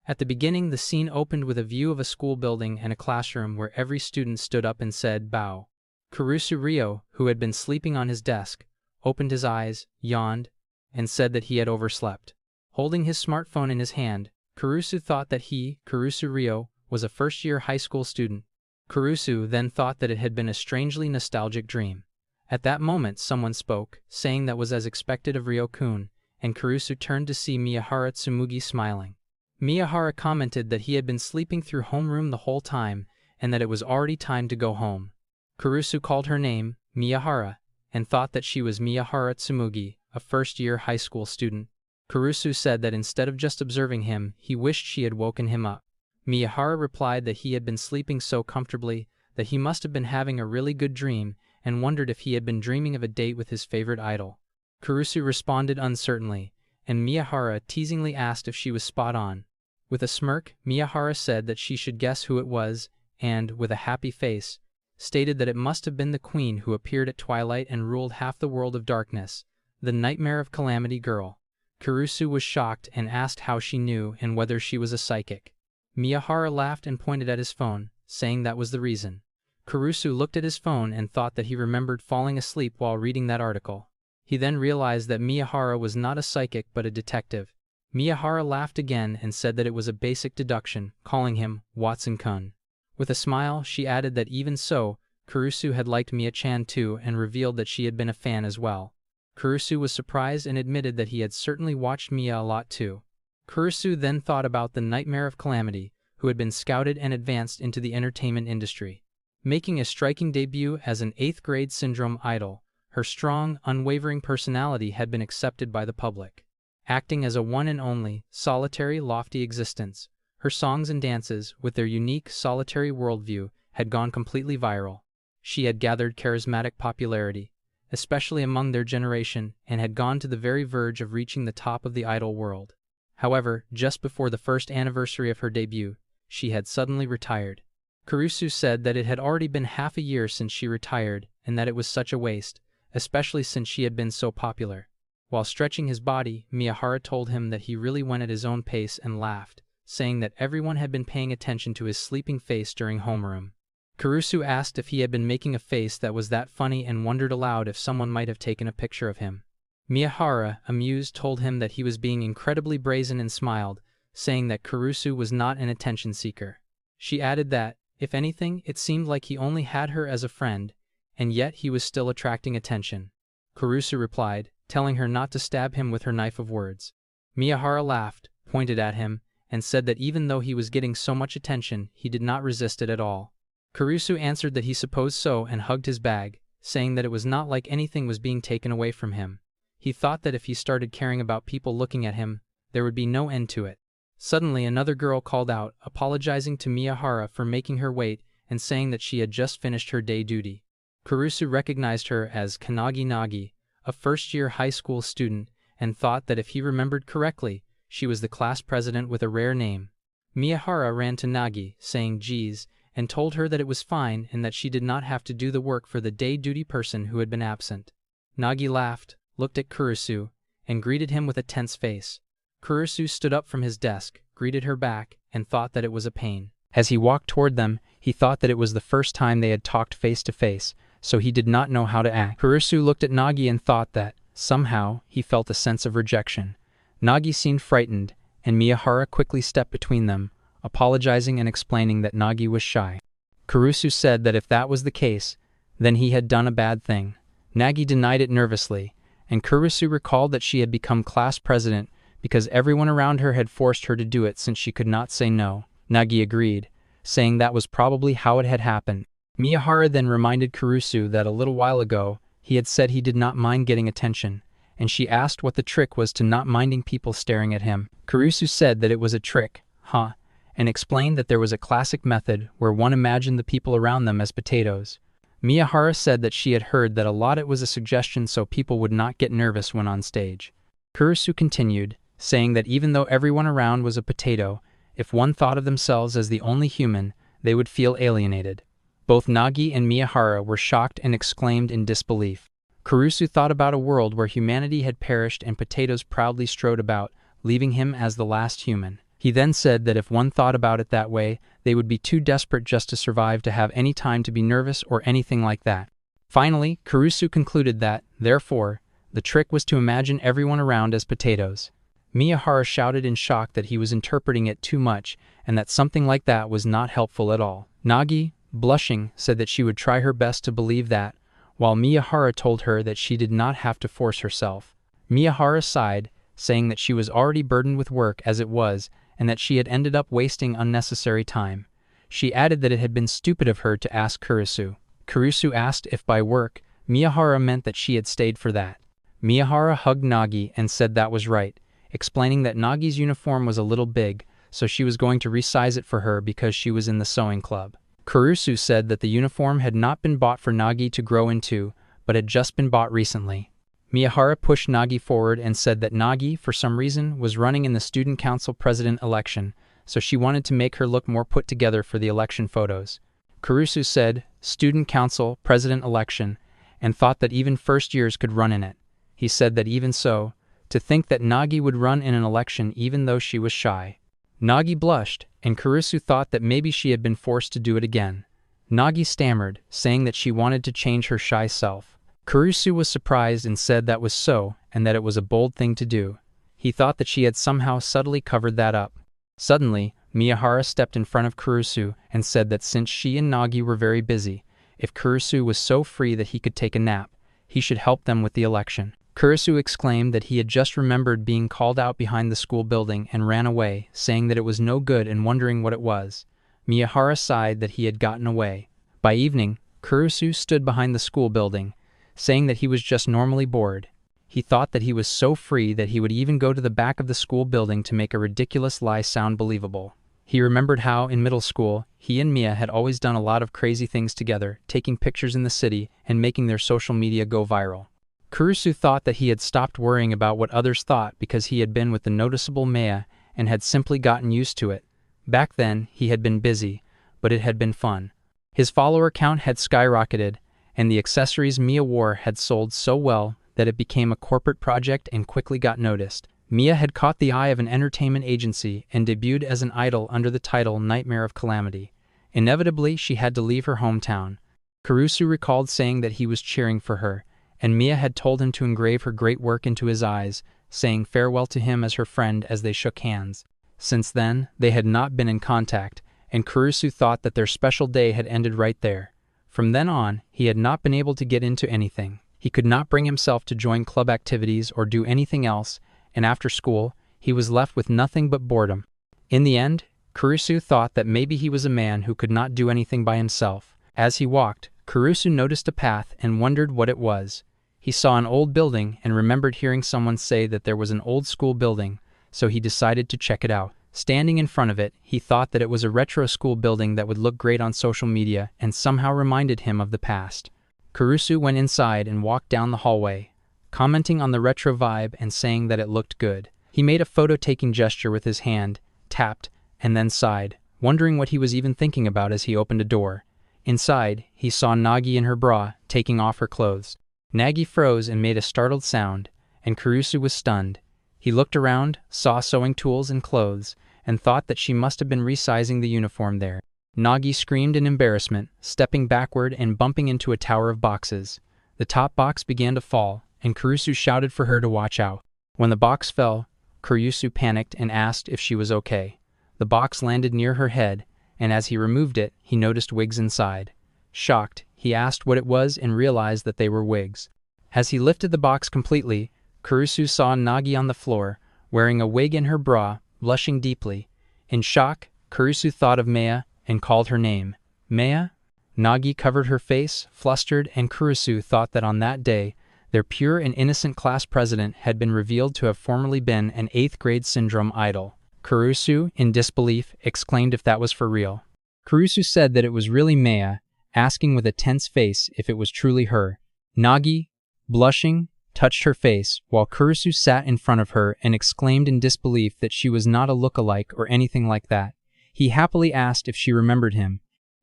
At the beginning, the scene opened with a view of a school building and a classroom where every student stood up and said, "Bow." Kurusu Ryo, who had been sleeping on his desk, opened his eyes, yawned, and said that he had overslept. Holding his smartphone in his hand, Kurusu thought that he, Kurusu Ryo, was a first-year high school student. Kurusu then thought that it had been a strangely nostalgic dream. At that moment someone spoke, saying that was as expected of Ryo-kun, and Kurusu turned to see Mihara Tsumugi smiling. Mihara commented that he had been sleeping through homeroom the whole time, and that it was already time to go home. Kurusu called her name, Mihara, and thought that she was Mihara Tsumugi, a first-year high school student. Kurusu said that instead of just observing him, he wished she had woken him up. Mihara replied that he had been sleeping so comfortably that he must have been having a really good dream, and wondered if he had been dreaming of a date with his favorite idol. Kurusu responded uncertainly, and Mihara teasingly asked if she was spot on. With a smirk, Mihara said that she should guess who it was, and, with a happy face, stated that it must have been the queen who appeared at twilight and ruled half the world of darkness, the nightmare of Calamity girl. Kurusu was shocked and asked how she knew and whether she was a psychic. Mihara laughed and pointed at his phone, saying that was the reason. Kurusu looked at his phone and thought that he remembered falling asleep while reading that article. He then realized that Mihara was not a psychic but a detective. Mihara laughed again and said that it was a basic deduction, calling him Watson-kun. With a smile, she added that even so, Kurusu had liked Mia-chan too and revealed that she had been a fan as well. Kurusu was surprised and admitted that he had certainly watched Mia a lot too. Kurusu then thought about the nightmare of Calamity, who had been scouted and advanced into the entertainment industry. Making a striking debut as an 8th-grade syndrome idol, her strong, unwavering personality had been accepted by the public. Acting as a one and only, solitary, lofty existence, her songs and dances, with their unique, solitary worldview, had gone completely viral. She had gathered charismatic popularity, especially among their generation, and had gone to the very verge of reaching the top of the idol world. However, just before the first anniversary of her debut, she had suddenly retired. Kurusu said that it had already been half a year since she retired, and that it was such a waste, especially since she had been so popular. While stretching his body, Mihara told him that he really went at his own pace and laughed, saying that everyone had been paying attention to his sleeping face during homeroom. Kurusu asked if he had been making a face that was that funny and wondered aloud if someone might have taken a picture of him. Mihara, amused, told him that he was being incredibly brazen and smiled, saying that Kurusu was not an attention seeker. She added that, if anything, it seemed like he only had her as a friend, and yet he was still attracting attention. Kurusu replied, telling her not to stab him with her knife of words. Mihara laughed, pointed at him, and said that even though he was getting so much attention, he did not resist it at all. Kurusu answered that he supposed so and hugged his bag, saying that it was not like anything was being taken away from him. He thought that if he started caring about people looking at him, there would be no end to it. Suddenly another girl called out, apologizing to Mihara for making her wait and saying that she had just finished her day duty. Kurusu recognized her as Kanagi Nagi, a first-year high school student, and thought that if he remembered correctly, she was the class president with a rare name. Mihara ran to Nagi, saying geez, and told her that it was fine and that she did not have to do the work for the day duty person who had been absent. Nagi laughed, looked at Kurusu, and greeted him with a tense face. Kurusu stood up from his desk, greeted her back, and thought that it was a pain. As he walked toward them, he thought that it was the first time they had talked face to face, so he did not know how to act. Kurusu looked at Nagi and thought that, somehow, he felt a sense of rejection. Nagi seemed frightened, and Mihara quickly stepped between them, apologizing and explaining that Nagi was shy. Kurusu said that if that was the case, then he had done a bad thing. Nagi denied it nervously, and Kurusu recalled that she had become class president because everyone around her had forced her to do it since she could not say no. Nagi agreed, saying that was probably how it had happened. Mihara then reminded Kurusu that a little while ago, he had said he did not mind getting attention, and she asked what the trick was to not minding people staring at him. Kurusu said that it was a trick, and explained that there was a classic method where one imagined the people around them as potatoes. Mihara said that she had heard that a lot it was a suggestion so people would not get nervous when on stage. Kurusu continued, saying that even though everyone around was a potato, if one thought of themselves as the only human, they would feel alienated. Both Nagi and Mihara were shocked and exclaimed in disbelief. Kurusu thought about a world where humanity had perished and potatoes proudly strode about, leaving him as the last human. He then said that if one thought about it that way, they would be too desperate just to survive to have any time to be nervous or anything like that. Finally, Kurusu concluded that, therefore, the trick was to imagine everyone around as potatoes. Mihara shouted in shock that he was interpreting it too much and that something like that was not helpful at all. Nagi, blushing, said that she would try her best to believe that, while Mihara told her that she did not have to force herself. Mihara sighed, saying that she was already burdened with work as it was and that she had ended up wasting unnecessary time. She added that it had been stupid of her to ask Kurusu. Kurusu asked if by work, Mihara meant that she had stayed for that. Mihara hugged Nagi and said that was right, explaining that Nagi's uniform was a little big, so she was going to resize it for her because she was in the sewing club. Kurusu said that the uniform had not been bought for Nagi to grow into, but had just been bought recently. Mihara pushed Nagi forward and said that Nagi, for some reason, was running in the student council president election, so she wanted to make her look more put together for the election photos. Kurusu said, student council president election, and thought that even first years could run in it. He said that even so, to think that Nagi would run in an election even though she was shy. Nagi blushed, and Kurusu thought that maybe she had been forced to do it again. Nagi stammered, saying that she wanted to change her shy self. Kurusu was surprised and said that was so, and that it was a bold thing to do. He thought that she had somehow subtly covered that up. Suddenly, Mihara stepped in front of Kurusu and said that since she and Nagi were very busy, if Kurusu was so free that he could take a nap, he should help them with the election. Kurusu exclaimed that he had just remembered being called out behind the school building and ran away, saying that it was no good and wondering what it was. Mihara sighed that he had gotten away. By evening, Kurusu stood behind the school building, saying that he was just normally bored. He thought that he was so free that he would even go to the back of the school building to make a ridiculous lie sound believable. He remembered how, in middle school, he and Mia had always done a lot of crazy things together, taking pictures in the city and making their social media go viral. Kurusu thought that he had stopped worrying about what others thought because he had been with the noticeable Maya and had simply gotten used to it. Back then, he had been busy, but it had been fun. His follower count had skyrocketed, and the accessories Mia wore had sold so well that it became a corporate project and quickly got noticed. Mia had caught the eye of an entertainment agency and debuted as an idol under the title Nightmare of Calamity. Inevitably, she had to leave her hometown. Kurusu recalled saying that he was cheering for her, and Mia had told him to engrave her great work into his eyes, saying farewell to him as her friend as they shook hands. Since then, they had not been in contact, and Kurusu thought that their special day had ended right there. From then on, he had not been able to get into anything. He could not bring himself to join club activities or do anything else, and after school, he was left with nothing but boredom. In the end, Kurusu thought that maybe he was a man who could not do anything by himself. As he walked, Kurusu noticed a path and wondered what it was. He saw an old building and remembered hearing someone say that there was an old school building, so he decided to check it out. Standing in front of it, he thought that it was a retro school building that would look great on social media and somehow reminded him of the past. Kurusu went inside and walked down the hallway, commenting on the retro vibe and saying that it looked good. He made a photo-taking gesture with his hand, tapped, and then sighed, wondering what he was even thinking about as he opened a door. Inside, he saw Nagi in her bra, taking off her clothes. Nagi froze and made a startled sound, and Kurusu was stunned. He looked around, saw sewing tools and clothes, and thought that she must have been resizing the uniform there. Nagi screamed in embarrassment, stepping backward and bumping into a tower of boxes. The top box began to fall, and Kurusu shouted for her to watch out. When the box fell, Kurusu panicked and asked if she was okay. The box landed near her head, and as he removed it, he noticed wigs inside. Shocked, he asked what it was and realized that they were wigs. As he lifted the box completely, Kurusu saw Nagi on the floor, wearing a wig in her bra, blushing deeply. In shock, Kurusu thought of Maya and called her name. Maya? Nagi covered her face, flustered, and Kurusu thought that on that day, their pure and innocent class president had been revealed to have formerly been an 8th grade syndrome idol. Kurusu, in disbelief, exclaimed if that was for real. Kurusu said that it was really Maya, asking with a tense face if it was truly her. Nagi, blushing, touched her face, while Kurusu sat in front of her and exclaimed in disbelief that she was not a look-alike or anything like that. He happily asked if she remembered him.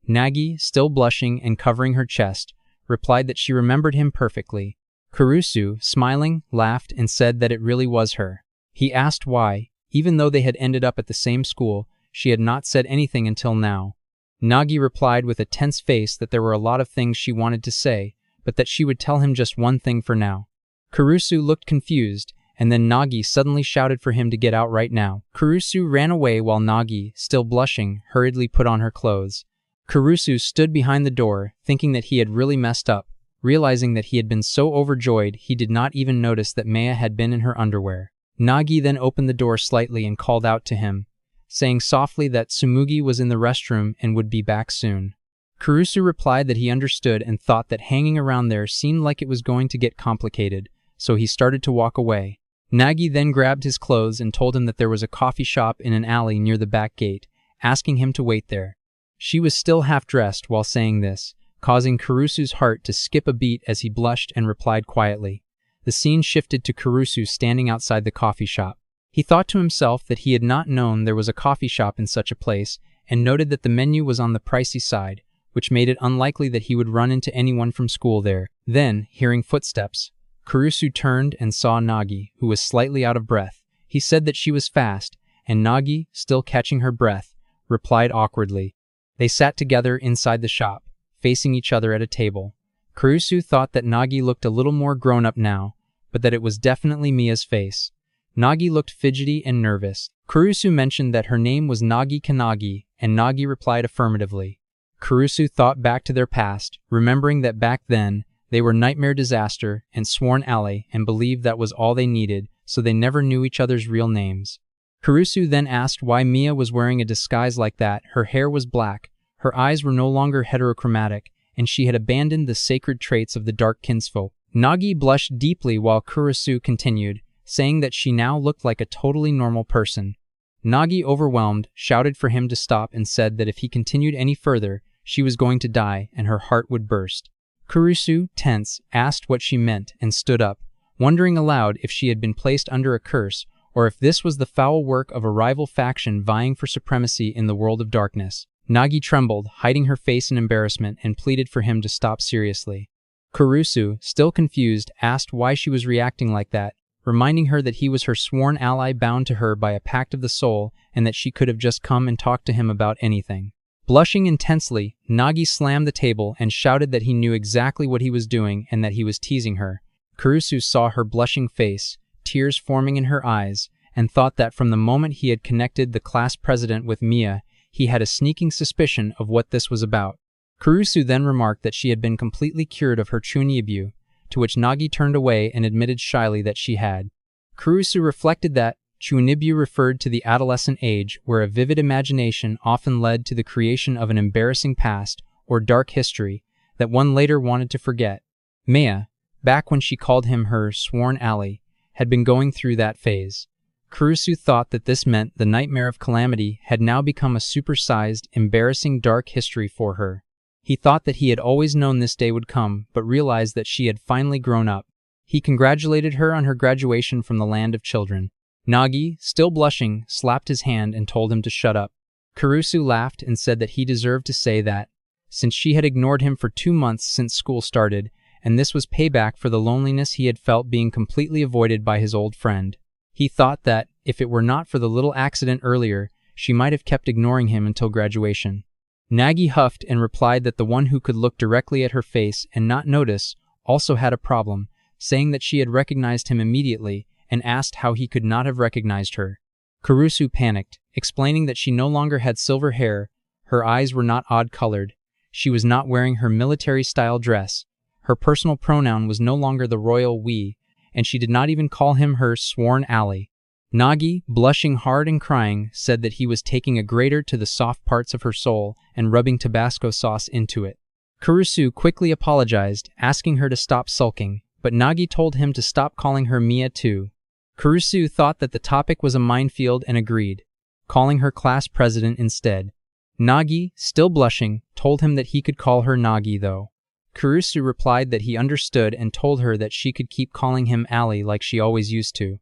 Nagi, still blushing and covering her chest, replied that she remembered him perfectly. Kurusu, smiling, laughed and said that it really was her. He asked why, Even though they had ended up at the same school, she had not said anything until now. Nagi replied with a tense face that there were a lot of things she wanted to say, but that she would tell him just one thing for now. Kurusu looked confused, and then Nagi suddenly shouted for him to get out right now. Kurusu ran away while Nagi, still blushing, hurriedly put on her clothes. Kurusu stood behind the door, thinking that he had really messed up. Realizing that he had been so overjoyed, he did not even notice that Maya had been in her underwear. Nagi then opened the door slightly and called out to him, saying softly that Tsumugi was in the restroom and would be back soon. Kurusu replied that he understood and thought that hanging around there seemed like it was going to get complicated, so he started to walk away. Nagi then grabbed his clothes and told him that there was a coffee shop in an alley near the back gate, asking him to wait there. She was still half-dressed while saying this, causing Kurusu's heart to skip a beat as he blushed and replied quietly. The scene shifted to Kurusu standing outside the coffee shop. He thought to himself that he had not known there was a coffee shop in such a place, and noted that the menu was on the pricey side, which made it unlikely that he would run into anyone from school there. Then, hearing footsteps, Kurusu turned and saw Nagi, who was slightly out of breath. He said that she was fast, and Nagi, still catching her breath, replied awkwardly. They sat together inside the shop, facing each other at a table. Kurusu thought that Nagi looked a little more grown-up now, but that it was definitely Mia's face. Nagi looked fidgety and nervous. Kurusu mentioned that her name was Kanagi, and Nagi replied affirmatively. Kurusu thought back to their past, remembering that back then, they were nightmare disaster and sworn ally and believed that was all they needed, so they never knew each other's real names. Kurusu then asked why Mia was wearing a disguise like that. Her hair was black, her eyes were no longer heterochromatic, and she had abandoned the sacred traits of the dark kinsfolk. Nagi blushed deeply while Kurusu continued, saying that she now looked like a totally normal person. Nagi, overwhelmed, shouted for him to stop and said that if he continued any further, she was going to die and her heart would burst. Kurusu, tense, asked what she meant and stood up, wondering aloud if she had been placed under a curse or if this was the foul work of a rival faction vying for supremacy in the world of darkness. Nagi trembled, hiding her face in embarrassment, and pleaded for him to stop seriously. Kurusu, still confused, asked why she was reacting like that, reminding her that he was her sworn ally bound to her by a pact of the soul and that she could have just come and talked to him about anything. Blushing intensely, Nagi slammed the table and shouted that he knew exactly what he was doing and that he was teasing her. Kurusu saw her blushing face, tears forming in her eyes, and thought that from the moment he had connected the class president with Mia, he had a sneaking suspicion of what this was about. Kurusu then remarked that she had been completely cured of her chuunibyou, to which Nagi turned away and admitted shyly that she had. Kurusu reflected that chuunibyou referred to the adolescent age where a vivid imagination often led to the creation of an embarrassing past or dark history that one later wanted to forget. Maya, back when she called him her sworn ally, had been going through that phase. Kurusu thought that this meant the nightmare of Calamity had now become a supersized, embarrassing dark history for her. He thought that he had always known this day would come, but realized that she had finally grown up. He congratulated her on her graduation from the land of children. Nagi, still blushing, slapped his hand and told him to shut up. Kurusu laughed and said that he deserved to say that, since she had ignored him for 2 months since school started, and this was payback for the loneliness he had felt being completely avoided by his old friend. He thought that, if it were not for the little accident earlier, she might have kept ignoring him until graduation. Nagi huffed and replied that the one who could look directly at her face and not notice also had a problem, saying that she had recognized him immediately and asked how he could not have recognized her. Kurusu panicked, explaining that she no longer had silver hair, her eyes were not odd-colored, she was not wearing her military-style dress, her personal pronoun was no longer the royal we, and she did not even call him her sworn ally. Nagi, blushing hard and crying, said that he was taking a grater to the soft parts of her soul and rubbing Tabasco sauce into it. Kurusu quickly apologized, asking her to stop sulking, but Nagi told him to stop calling her Mia too. Kurusu thought that the topic was a minefield and agreed, calling her class president instead. Nagi, still blushing, told him that he could call her Nagi though. Kurusu replied that he understood and told her that she could keep calling him Ali like she always used to.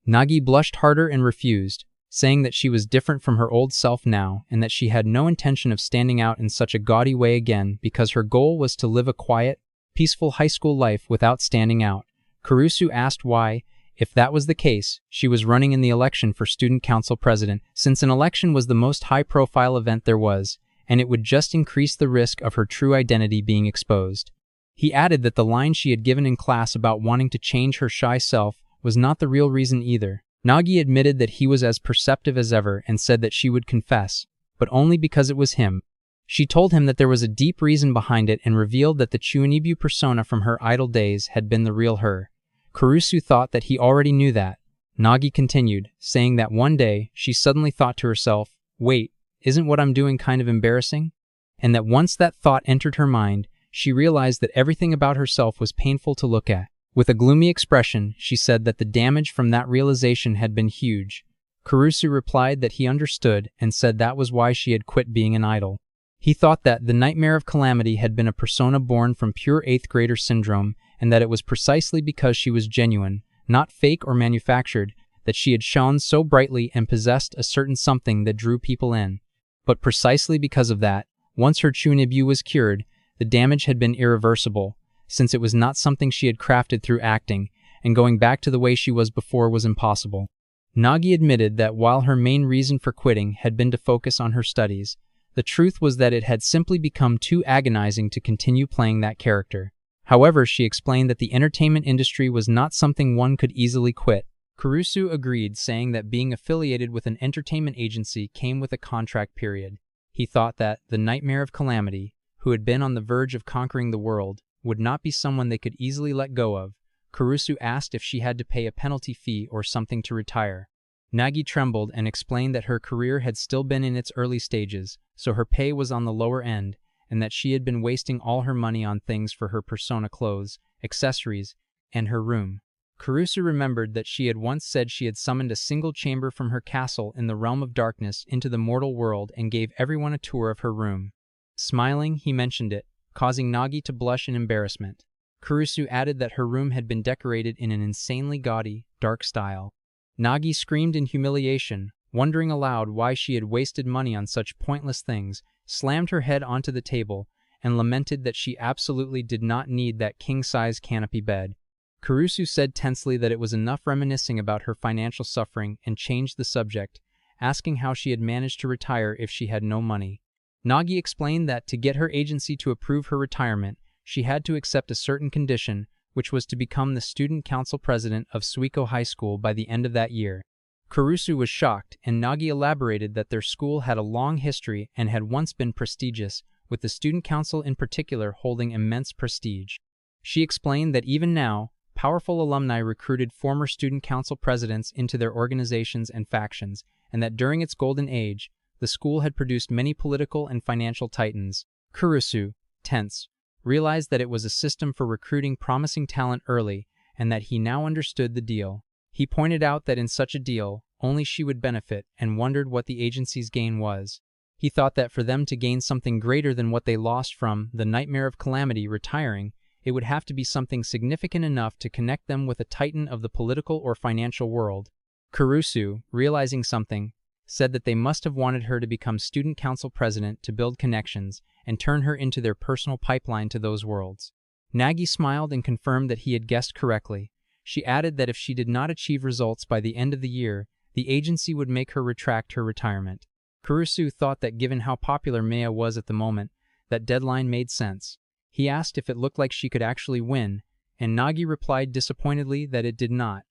Nagi blushed harder and refused, saying that she was different from her old self now and that she had no intention of standing out in such a gaudy way again because her goal was to live a quiet, peaceful high school life without standing out. Kurusu asked why, If that was the case, she was running in the election for student council president, since an election was the most high-profile event there was, and it would just increase the risk of her true identity being exposed. He added that the line she had given in class about wanting to change her shy self was not the real reason either. Nagi admitted that he was as perceptive as ever and said that she would confess, but only because it was him. She told him that there was a deep reason behind it and revealed that the chuunibyou persona from her idle days had been the real her. Kurusu thought that he already knew that. Nagi continued, saying that one day she suddenly thought to herself, "Wait, isn't what I'm doing kind of embarrassing?" And that once that thought entered her mind, she realized that everything about herself was painful to look at. With a gloomy expression, she said that the damage from that realization had been huge. Kurusu replied that he understood and said that was why she had quit being an idol. He thought that the nightmare of Calamity had been a persona born from pure 8th grader syndrome, and that it was precisely because she was genuine, not fake or manufactured, that she had shone so brightly and possessed a certain something that drew people in. But precisely because of that, once her chuunibyou was cured, the damage had been irreversible, since it was not something she had crafted through acting, and going back to the way she was before was impossible. Nagi admitted that while her main reason for quitting had been to focus on her studies, the truth was that it had simply become too agonizing to continue playing that character. However, she explained that the entertainment industry was not something one could easily quit. Kurusu agreed, saying that being affiliated with an entertainment agency came with a contract period. He thought that the nightmare of Calamity, who had been on the verge of conquering the world, would not be someone they could easily let go of. Kurusu asked if she had to pay a penalty fee or something to retire. Nagi trembled and explained that her career had still been in its early stages, so her pay was on the lower end, and that she had been wasting all her money on things for her persona clothes, accessories, and her room. Kurusu remembered that she had once said she had summoned a single chamber from her castle in the realm of darkness into the mortal world and gave everyone a tour of her room. Smiling, he mentioned it, causing Nagi to blush in embarrassment. Kurusu added that her room had been decorated in an insanely gaudy, dark style. Nagi screamed in humiliation, wondering aloud why she had wasted money on such pointless things, slammed her head onto the table, and lamented that she absolutely did not need that king-size canopy bed. Kurusu said tensely that it was enough reminiscing about her financial suffering and changed the subject, asking how she had managed to retire if she had no money. Nagi explained that to get her agency to approve her retirement, she had to accept a certain condition, which was to become the student council president of Suiko High School by the end of that year. Kurusu was shocked, and Nagi elaborated that their school had a long history and had once been prestigious, with the student council in particular holding immense prestige. She explained that even now, powerful alumni recruited former student council presidents into their organizations and factions, and that during its golden age, the school had produced many political and financial titans. Kurusu, tense, realized that it was a system for recruiting promising talent early, and that he now understood the deal. He pointed out that in such a deal, only she would benefit, and wondered what the agency's gain was. He thought that for them to gain something greater than what they lost from the nightmare of Calamity retiring, it would have to be something significant enough to connect them with a titan of the political or financial world. Kurusu, realizing something, said that they must have wanted her to become student council president to build connections and turn her into their personal pipeline to those worlds. Nagi smiled and confirmed that he had guessed correctly. She added that if she did not achieve results by the end of the year, the agency would make her retract her retirement. Kurusu thought that given how popular Maya was at the moment, that deadline made sense. He asked if it looked like she could actually win, and Nagi replied disappointedly that it did not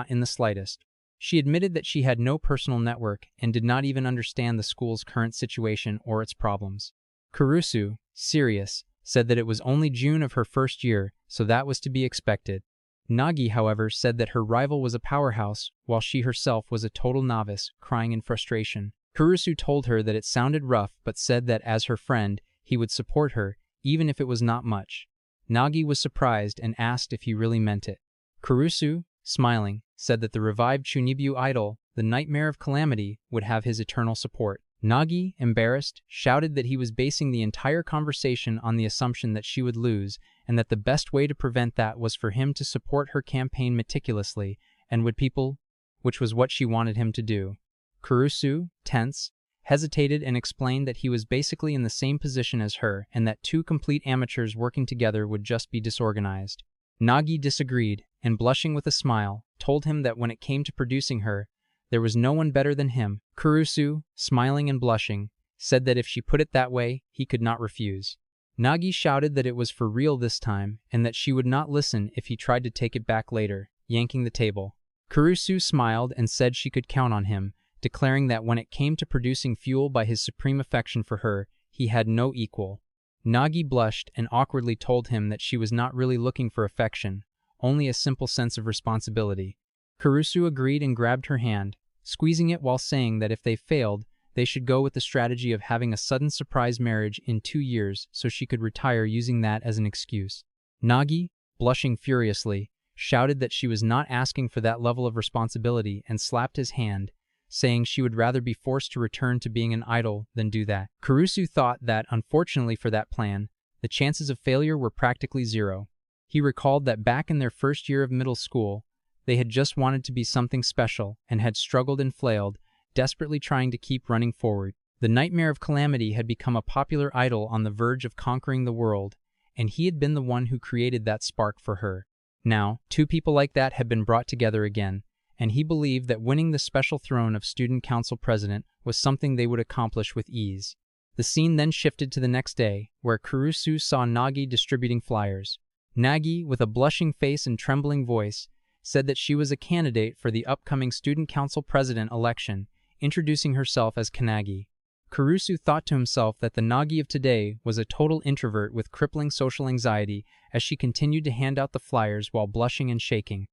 in the slightest. She admitted that she had no personal network and did not even understand the school's current situation or its problems. Kurusu, serious, said that it was only June of her first year, so that was to be expected. Nagi, however, said that her rival was a powerhouse, while she herself was a total novice, crying in frustration. Kurusu told her that it sounded rough, but said that as her friend, he would support her, even if it was not much. Nagi was surprised and asked if he really meant it. Kurusu, smiling, said that the revived chuunibyou idol, the nightmare of Calamity, would have his eternal support. Nagi, embarrassed, shouted that he was basing the entire conversation on the assumption that she would lose, and that the best way to prevent that was for him to support her campaign meticulously, and would people, which was what she wanted him to do. Kurusu, tense, hesitated and explained that he was basically in the same position as her, and that two complete amateurs working together would just be disorganized. Nagi disagreed, and blushing with a smile, told him that when it came to producing her, there was no one better than him. Kurusu, smiling and blushing, said that if she put it that way, he could not refuse. Nagi shouted that it was for real this time, and that she would not listen if he tried to take it back later, yanking the table. Kurusu smiled and said she could count on him, declaring that when it came to producing fuel by his supreme affection for her, he had no equal. Nagi blushed and awkwardly told him that she was not really looking for affection, only a simple sense of responsibility. Kurusu agreed and grabbed her hand, squeezing it while saying that if they failed, they should go with the strategy of having a sudden surprise marriage in 2 years so she could retire using that as an excuse. Nagi, blushing furiously, shouted that she was not asking for that level of responsibility and slapped his hand, saying she would rather be forced to return to being an idol than do that. Kurusu thought that, unfortunately for that plan, the chances of failure were practically zero. He recalled that back in their first year of middle school, they had just wanted to be something special and had struggled and flailed, desperately trying to keep running forward. The nightmare of Calamity had become a popular idol on the verge of conquering the world, and he had been the one who created that spark for her. Now, 2 people like that had been brought together again, and he believed that winning the special throne of Student Council President was something they would accomplish with ease. The scene then shifted to the next day, where Kurusu saw Nagi distributing flyers. Nagi, with a blushing face and trembling voice, said that she was a candidate for the upcoming Student Council President election, introducing herself as Kanagi. Kurusu thought to himself that the Nagi of today was a total introvert with crippling social anxiety as she continued to hand out the flyers while blushing and shaking.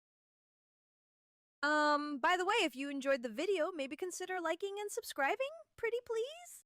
By the way, if you enjoyed the video, maybe consider liking and subscribing, pretty please?